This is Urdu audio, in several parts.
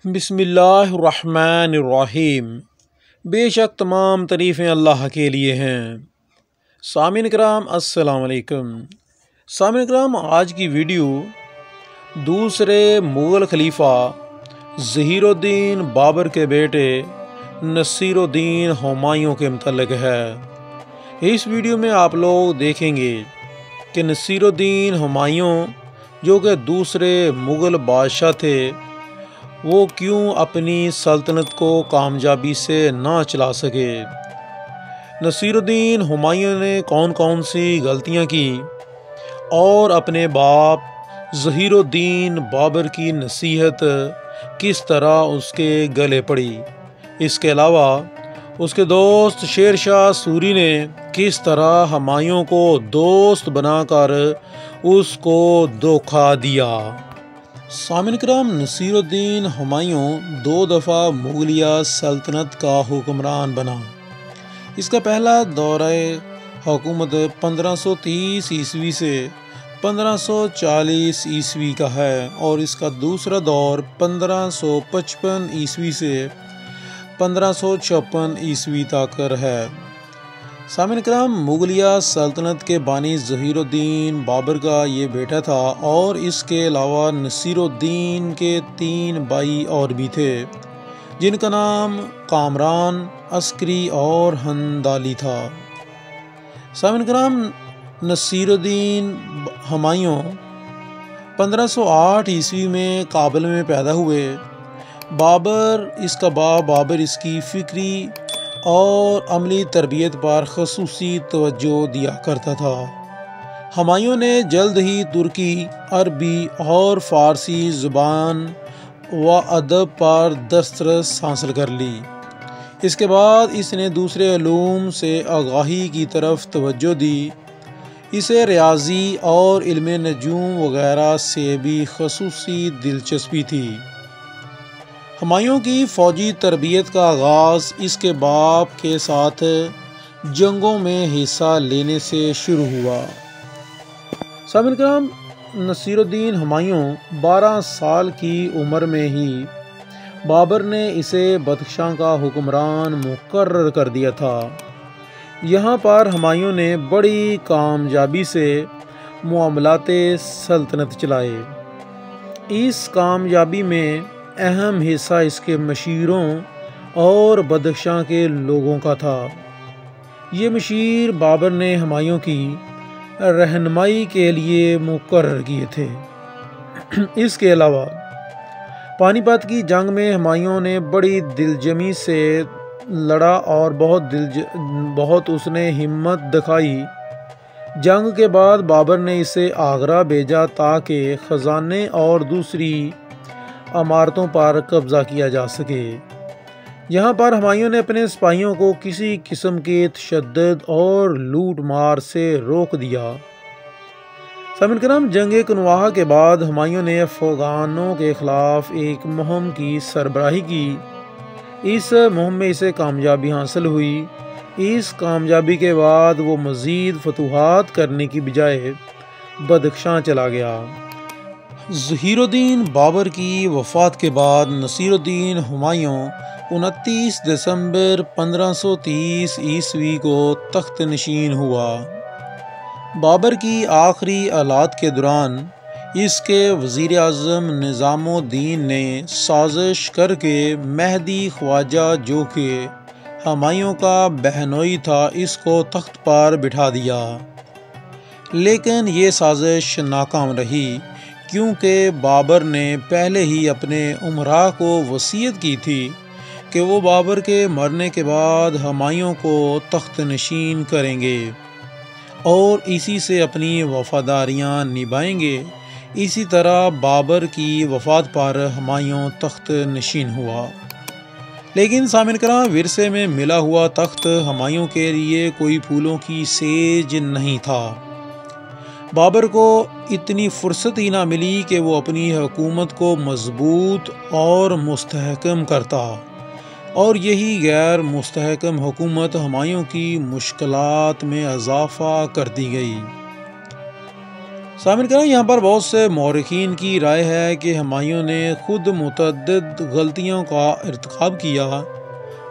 بسم اللہ الرحمن الرحیم۔ بے شک تمام تعریفیں اللہ کے لیے ہیں۔ سامعین کرام السلام علیکم۔ سامعین کرام، آج کی ویڈیو دوسرے مغل خلیفہ ظہیر الدین بابر کے بیٹے نصیر الدین ہمایوں کے متعلق ہے۔ اس ویڈیو میں آپ لوگ دیکھیں گے کہ نصیر الدین ہمایوں جو کہ دوسرے مغل بادشاہ تھے، وہ کیوں اپنی سلطنت کو کامیابی سے نہ چلا سکے۔ نصیر الدین ہمایوں نے کون کون سی غلطیاں کی اور اپنے باپ ظہیر الدین بابر کی نصیحت کس طرح اس کے گلے پڑی۔ اس کے علاوہ اس کے دوست شیر شاہ سوری نے کس طرح ہمایوں کو دوست بنا کر اس کو دھوکہ دیا۔ سامعین کرام، نصیر الدین ہمایوں 2 دفعہ مغلیہ سلطنت کا حکمران بنا۔ اس کا پہلا دورہ حکومت 1530 عیسوی سے 1540 عیسوی کا ہے اور اس کا دوسرا دور 1555 عیسوی سے 1556 عیسوی تک ہے۔ سامعین کرام، مغلیہ سلطنت کے بانی ظہیر الدین بابر کا یہ بیٹا تھا اور اس کے علاوہ نصیر الدین کے 3 بھائی اور بھی تھے، جن کا نام کامران، عسکری اور ہندالی تھا۔ سامعین کرام، نصیر الدین ہمایوں 1508 عیسوی میں کابل میں پیدا ہوئے۔ اس کا باپ بابر اس کی فکری اور عملی تربیت پر خصوصی توجہ دیا کرتا تھا۔ ہمایوں نے جلد ہی ترکی، عربی اور فارسی زبان و ادب پر دسترس حاصل کر لی۔ اس کے بعد اس نے دوسرے علوم سے آگاہی کی طرف توجہ دی۔ اسے ریاضی اور علم نجوم وغیرہ سے بھی خصوصی دلچسپی تھی۔ ہمایوں کی فوجی تربیت کا آغاز اس کے باپ کے ساتھ جنگوں میں حصہ لینے سے شروع ہوا۔ سامعین کرام، نصیر الدین ہمایوں 12 سال کی عمر میں ہی بابر نے اسے بدخشاں کا حکمران مقرر کر دیا تھا۔ یہاں پر ہمایوں نے بڑی کامیابی سے معاملات سلطنت چلائے۔ اس کامیابی میں اہم حصہ اس کے مشیروں اور بدخشاں کے لوگوں کا تھا۔ یہ مشیر بابر نے ہمایوں کی رہنمائی کے لیے مقرر کیے تھے۔ اس کے علاوہ پانی پت کی جنگ میں ہمایوں نے بڑی دلجمی سے لڑا اور بہت اس نے ہمت دکھائی۔ جنگ کے بعد بابر نے اسے آگرہ بھیجا تاکہ خزانے اور دوسری عمارتوں پر قبضہ کیا جا سکے۔ یہاں پر ہمایوں نے اپنے سپاہیوں کو کسی قسم کے تشدد اور لوٹ مار سے روک دیا۔ سامعین کرام، جنگ کنواہا کے بعد ہمایوں نے افغانوں کے خلاف ایک مہم کی سربراہی کی۔ اس مہم میں اسے کامیابی حاصل ہوئی۔ اس کامیابی کے بعد وہ مزید فتوحات کرنے کی بجائے بدخشاں چلا گیا۔ ظہیر الدین بابر کی وفات کے بعد نصیر الدین ہمایوں 29 دسمبر 1530 عیسوی کو تخت نشین ہوا۔ بابر کی آخری اولاد کے دوران اس کے وزیر اعظم نظام الدین نے سازش کر کے مہدی خواجہ، جو کہ ہمایوں کا بہنوئی تھا، اس کو تخت پر بٹھا دیا، لیکن یہ سازش ناکام رہی کیونکہ بابر نے پہلے ہی اپنے امراء کو وصیت کی تھی کہ وہ بابر کے مرنے کے بعد ہمایوں کو تخت نشین کریں گے اور اسی سے اپنی وفاداریاں نبھائیں گے۔ اسی طرح بابر کی وفات پر ہمایوں تخت نشین ہوا۔ لیکن سامعین کرام، ورثے میں ملا ہوا تخت ہمایوں کے لیے کوئی پھولوں کی سیج نہیں تھا۔ بابر کو اتنی فرصت ہی نہ ملی کہ وہ اپنی حکومت کو مضبوط اور مستحکم کرتا، اور یہی غیر مستحکم حکومت ہمایوں کی مشکلات میں اضافہ کرتی گئی۔ سامعین کرام، یہاں پر بہت سے مورخین کی رائے ہے کہ ہمایوں نے خود متعدد غلطیوں کا ارتکاب کیا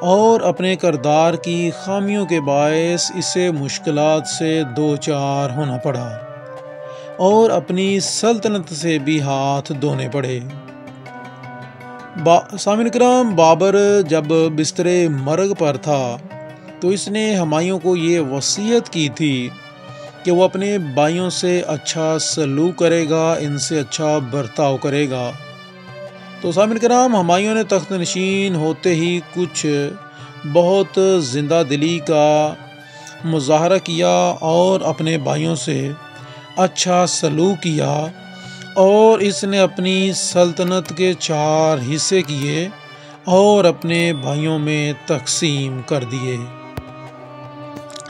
اور اپنے کردار کی خامیوں کے باعث اسے مشکلات سے دوچار ہونا پڑا اور اپنی سلطنت سے بھی ہاتھ دھونے پڑے۔ سامعین کرام، بابر جب بستر مرگ پر تھا تو اس نے ہمایوں کو یہ وصیت کی تھی کہ وہ اپنے بھائیوں سے اچھا سلوک کرے گا، ان سے اچھا برتاؤ کرے گا۔ تو سامعین کرام، ہمایوں نے تخت نشین ہوتے ہی کچھ بہت زندہ دلی کا مظاہرہ کیا اور اپنے بھائیوں سے اچھا سلوک کیا، اور اس نے اپنی سلطنت کے 4 حصے کیے اور اپنے بھائیوں میں تقسیم کر دیے۔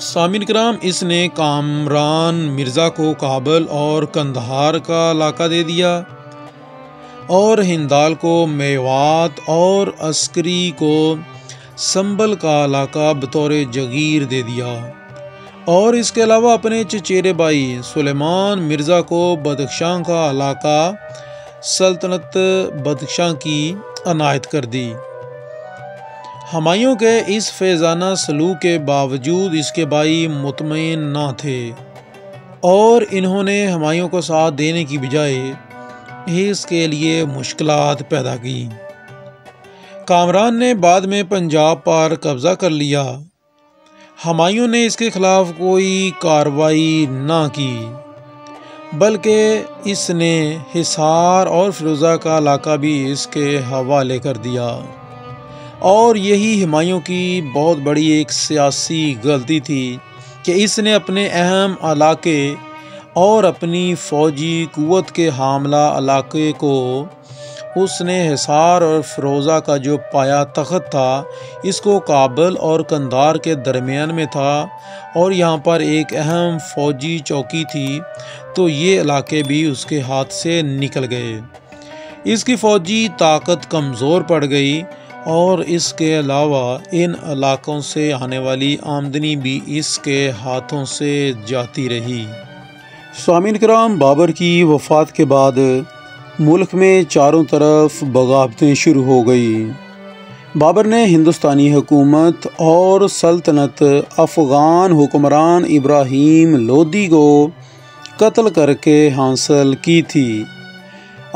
سامعین کرام، اس نے کامران مرزا کو کابل اور قندھار کا علاقہ دے دیا اور ہندال کو میوات اور عسکری کو سنبل کا علاقہ بطور جگیر دے دیا، اور اس کے علاوہ اپنے چچیرے بھائی سلیمان مرزا کو بدخشاں کا علاقہ سلطنت بدخشاں کی عنایت کر دی۔ ہمایوں کے اس فیضانہ سلوک کے باوجود اس کے بھائی مطمئن نہ تھے اور انہوں نے ہمایوں کو ساتھ دینے کی بجائے اس کے لیے مشکلات پیدا کی۔ کامران نے بعد میں پنجاب پر قبضہ کر لیا۔ ہمایوں نے اس کے خلاف کوئی کارروائی نہ کی، بلکہ اس نے حصار اور فیروزہ کا علاقہ بھی اس کے حوالے کر دیا، اور یہی ہمایوں کی بہت بڑی ایک سیاسی غلطی تھی کہ اس نے اپنے اہم علاقے اور اپنی فوجی قوت کے حاملہ علاقے کو، اس نے حصار اور فیروزہ کا جو پایا تخت تھا اس کو کابل اور قندھار کے درمیان میں تھا، اور یہاں پر ایک اہم فوجی چوکی تھی، تو یہ علاقے بھی اس کے ہاتھ سے نکل گئے۔ اس کی فوجی طاقت کمزور پڑ گئی، اور اس کے علاوہ ان علاقوں سے آنے والی آمدنی بھی اس کے ہاتھوں سے جاتی رہی۔ سامعین کرام، بابر کی وفات کے بعد ملک میں چاروں طرف بغاوتیں شروع ہو گئی۔ بابر نے ہندوستانی حکومت اور سلطنت افغان حکمران ابراہیم لودھی کو قتل کر کے حاصل کی تھی،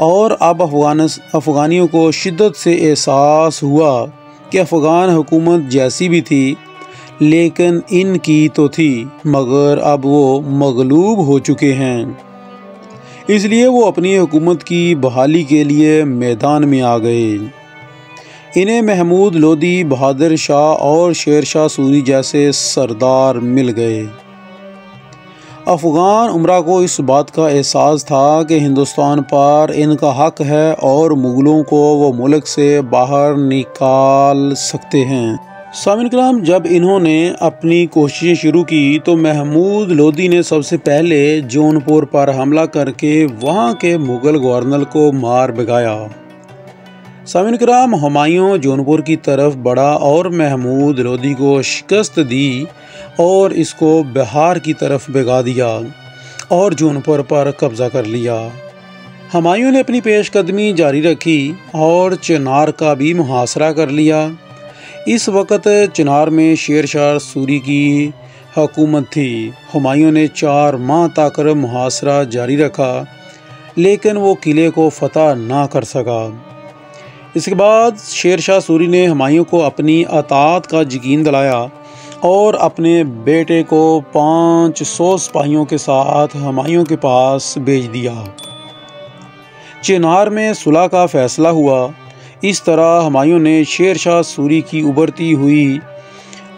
اور اب افغانیوں کو شدت سے احساس ہوا کہ افغان حکومت جیسی بھی تھی لیکن ان کی تو تھی، مگر اب وہ مغلوب ہو چکے ہیں، اس لیے وہ اپنی حکومت کی بحالی کے لیے میدان میں آ گئے۔ انہیں محمود لودھی، بہادر شاہ اور شیر شاہ سوری جیسے سردار مل گئے۔ افغان امراء کو اس بات کا احساس تھا کہ ہندوستان پر ان کا حق ہے اور مغلوں کو وہ ملک سے باہر نکال سکتے ہیں۔ سامعین کرام، جب انہوں نے اپنی کوششیں شروع کی تو محمود لودھی نے سب سے پہلے جون پور پر حملہ کر کے وہاں کے مغل گورنر کو مار بھگایا۔ سامعین کرام، ہمایوں جون پور کی طرف بڑھا اور محمود لودھی کو شکست دی اور اس کو بہار کی طرف بھگا دیا اور جون پور پر قبضہ کر لیا۔ ہمایوں نے اپنی پیش قدمی جاری رکھی اور چنار کا بھی محاصرہ کر لیا۔ اس وقت چنار میں شیر شاہ سوری کی حکومت تھی۔ ہمایوں نے 4 ماہ تک محاصرہ جاری رکھا لیکن وہ قلعے کو فتح نہ کر سکا۔ اس کے بعد شیر شاہ سوری نے ہمایوں کو اپنی اطاعت کا یقین دلایا اور اپنے بیٹے کو 500 سپاہیوں کے ساتھ ہمایوں کے پاس بھیج دیا۔ چنار میں صلح کا فیصلہ ہوا۔ اس طرح ہمایوں نے شیر شاہ سوری کی ابھرتی ہوئی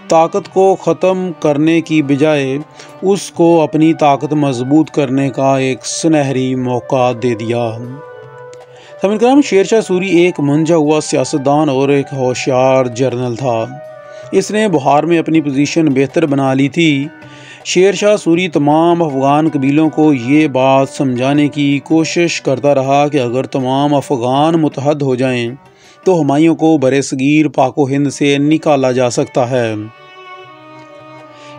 طاقت کو ختم کرنے کی بجائے اس کو اپنی طاقت مضبوط کرنے کا ایک سنہری موقع دے دیا۔ سامعین کرام، شیر شاہ سوری ایک منجھا ہوا سیاستدان اور ایک ہوشیار جنرل تھا۔ اس نے بہار میں اپنی پوزیشن بہتر بنا لی تھی۔ شیر شاہ سوری تمام افغان قبیلوں کو یہ بات سمجھانے کی کوشش کرتا رہا کہ اگر تمام افغان متحد ہو جائیں تو ہمایوں کو برصغیر پاک و ہند سے نکالا جا سکتا ہے۔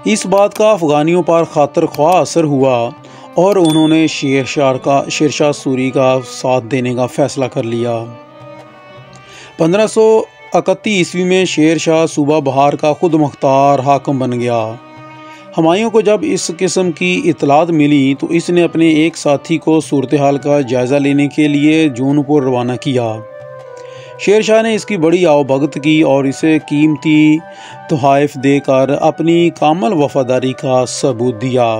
اس بات کا افغانیوں پر خاطر خواہ اثر ہوا اور انہوں نے شیر شاہ سوری کا ساتھ دینے کا فیصلہ کر لیا۔ 1531 عیسوی میں شیر شاہ صوبہ بہار کا خود مختار حاکم بن گیا۔ ہمایوں کو جب اس قسم کی اطلاعات ملی تو اس نے اپنے ایک ساتھی کو صورتحال کا جائزہ لینے کے لیے جونپور روانہ کیا۔ شیر شاہ نے اس کی بڑی آؤبھگت کی اور اسے قیمتی تحائف دے کر اپنی کامل وفاداری کا ثبوت دیا۔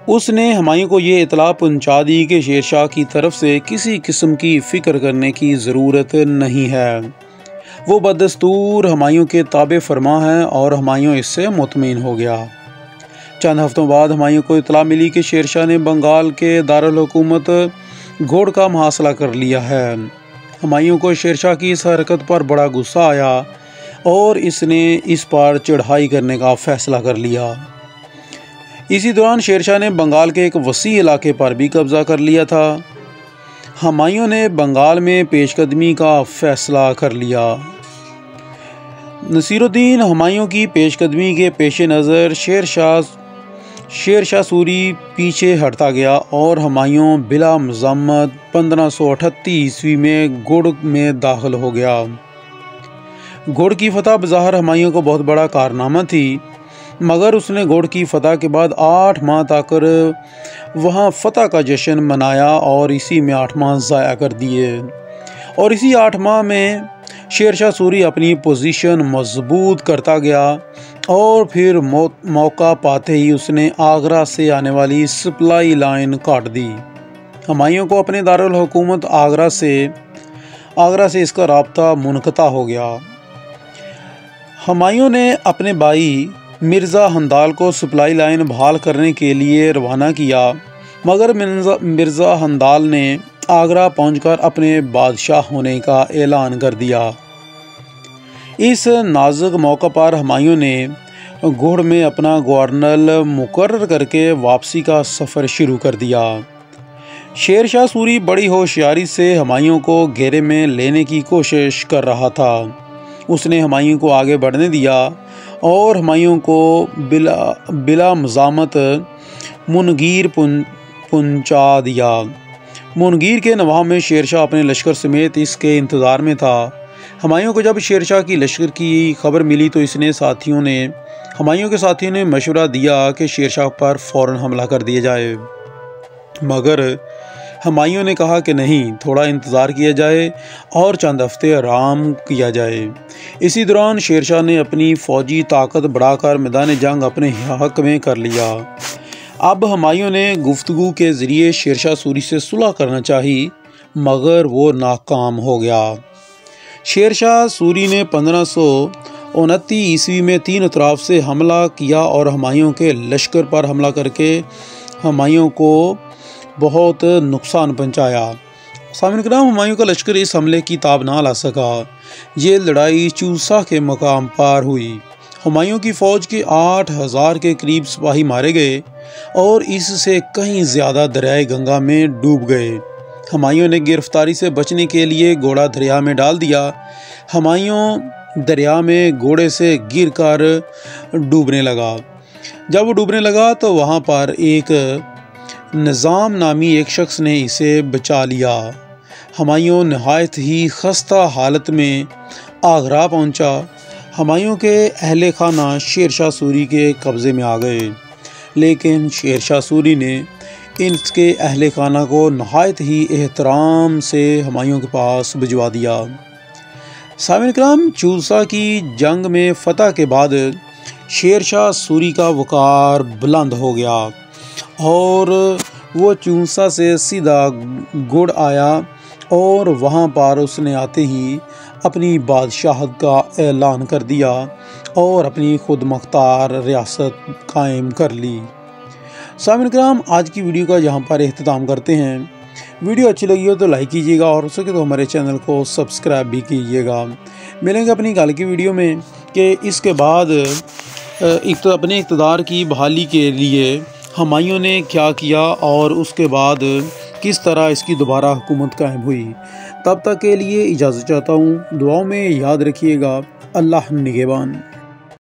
اس نے ہمایوں کو یہ اطلاع پہنچا دی کہ شیر شاہ کی طرف سے کسی قسم کی فکر کرنے کی ضرورت نہیں ہے، وہ بدستور ہمایوں کے تابع فرما ہے، اور ہمایوں اس سے مطمئن ہو گیا۔ چند ہفتوں بعد ہمایوں کو اطلاع ملی کہ شیر شاہ نے بنگال کے دارالحکومت گوڑ کا محاصرہ کر لیا ہے۔ ہمایوں کو شیر شاہ کی اس حرکت پر بڑا غصہ آیا اور اس نے اس پر چڑھائی کرنے کا فیصلہ کر لیا۔ اسی دوران شیر شاہ نے بنگال کے ایک وسیع علاقے پر بھی قبضہ کر لیا تھا۔ ہمایوں نے بنگال میں پیش قدمی کا فیصلہ کر لیا۔ نصیر الدین ہمایوں کی پیش قدمی کے پیش نظر شیر شاہ سوری پیچھے ہٹتا گیا اور ہمایوں بلا مزاحمت 1538 عیسوی میں گوڑ میں داخل ہو گیا۔ گوڑ کی فتح بظاہر ہمایوں کو بہت بڑا کارنامہ تھی، مگر اس نے گوڑ کی فتح کے بعد 8 ماہ تک وہاں فتح کا جشن منایا اور اسی میں 8 ماہ ضائع کر دیے، اور اسی 8 ماہ میں شیر شاہ سوری اپنی پوزیشن مضبوط کرتا گیا، اور پھر موقع پاتے ہی اس نے آگرہ سے آنے والی سپلائی لائن کاٹ دی۔ ہمایوں کو اپنے دارالحکومت آگرہ سے اس کا رابطہ منقطع ہو گیا۔ ہمایوں نے اپنے بھائی مرزا ہندال کو سپلائی لائن بحال کرنے کے لیے روانہ کیا، مگر مرزا ہندال نے آگرہ پہنچ کر اپنے بادشاہ ہونے کا اعلان کر دیا۔ اس نازک موقع پر ہمایوں نے گوڑ میں اپنا گورنر مقرر کر کے واپسی کا سفر شروع کر دیا۔ شیر شاہ سوری بڑی ہوشیاری سے ہمایوں کو گھیرے میں لینے کی کوشش کر رہا تھا۔ اس نے ہمایوں کو آگے بڑھنے دیا اور ہمایوں کو بلا مزاحمت منگیر پہنچا دیا۔ منگیر کے نواح میں شیر شاہ اپنے لشکر سمیت اس کے انتظار میں تھا۔ ہمایوں کو جب شیر شاہ کی لشکر کی خبر ملی تو ہمایوں کے ساتھیوں نے مشورہ دیا کہ شیر شاہ پر فوراً حملہ کر دیا جائے، مگر ہمایوں نے کہا کہ نہیں، تھوڑا انتظار کیا جائے اور چند ہفتے آرام کیا جائے۔ اسی دوران شیر شاہ نے اپنی فوجی طاقت بڑھا کر میدان جنگ اپنے حق میں کر لیا۔ اب ہمایوں نے گفتگو کے ذریعے شیر شاہ سوری سے صلح کرنا چاہی، مگر وہ ناکام ہو گیا۔ شیر شاہ سوری نے 1529 عیسوی میں 3 اطراف سے حملہ کیا اور ہمایوں کے لشکر پر حملہ کر کے ہمایوں کو بہت نقصان پہنچایا۔ سامعین کرام، ہمایوں کا لشکر اس حملے کی تاب نہ لا سکا۔ یہ لڑائی چوسا کے مقام پر ہوئی۔ ہمایوں کی فوج کے 8000 کے قریب سپاہی مارے گئے اور اس سے کہیں زیادہ دریائے گنگا میں ڈوب گئے۔ ہمایوں نے گرفتاری سے بچنے کے لیے گھوڑا دریا میں ڈال دیا۔ ہمایوں دریا میں گھوڑے سے گر کر ڈوبنے لگا۔ جب وہ ڈوبنے لگا تو وہاں پر ایک نظام نامی ایک شخص نے اسے بچا لیا۔ ہمایوں نہایت ہی خستہ حالت میں آگرہ پہنچا۔ ہمایوں کے اہل خانہ شیر شاہ سوری کے قبضے میں آ گئے، لیکن شیر شاہ سوری نے ان کے اہل خانہ کو نہایت ہی احترام سے ہمایوں کے پاس بھجوا دیا۔ سامعین کرام، چوسا کی جنگ میں فتح کے بعد شیر شاہ سوری کا وقار بلند ہو گیا اور وہ چوسا سے سیدھا گڑ آیا، اور وہاں پر اس نے آتے ہی اپنی بادشاہت کا اعلان کر دیا اور اپنی خود مختار ریاست قائم کر لی۔ سامعین کرام، آج کی ویڈیو کا یہاں پر اختتام کرتے ہیں۔ ویڈیو اچھی لگی ہو تو لائک کیجیے گا اور ہو سکے تو ہمارے چینل کو سبسکرائب بھی کیجیے گا۔ ملیں گے اپنی کل کی ویڈیو میں کہ اس کے بعد اپنے اقتدار کی بحالی کے لیے ہمایوں نے کیا کیا اور اس کے بعد کس طرح اس کی دوبارہ حکومت قائم ہوئی۔ تب تک کے لیے اجازت چاہتا ہوں، دعاؤں میں یاد رکھیے گا۔ اللہ نگہبان۔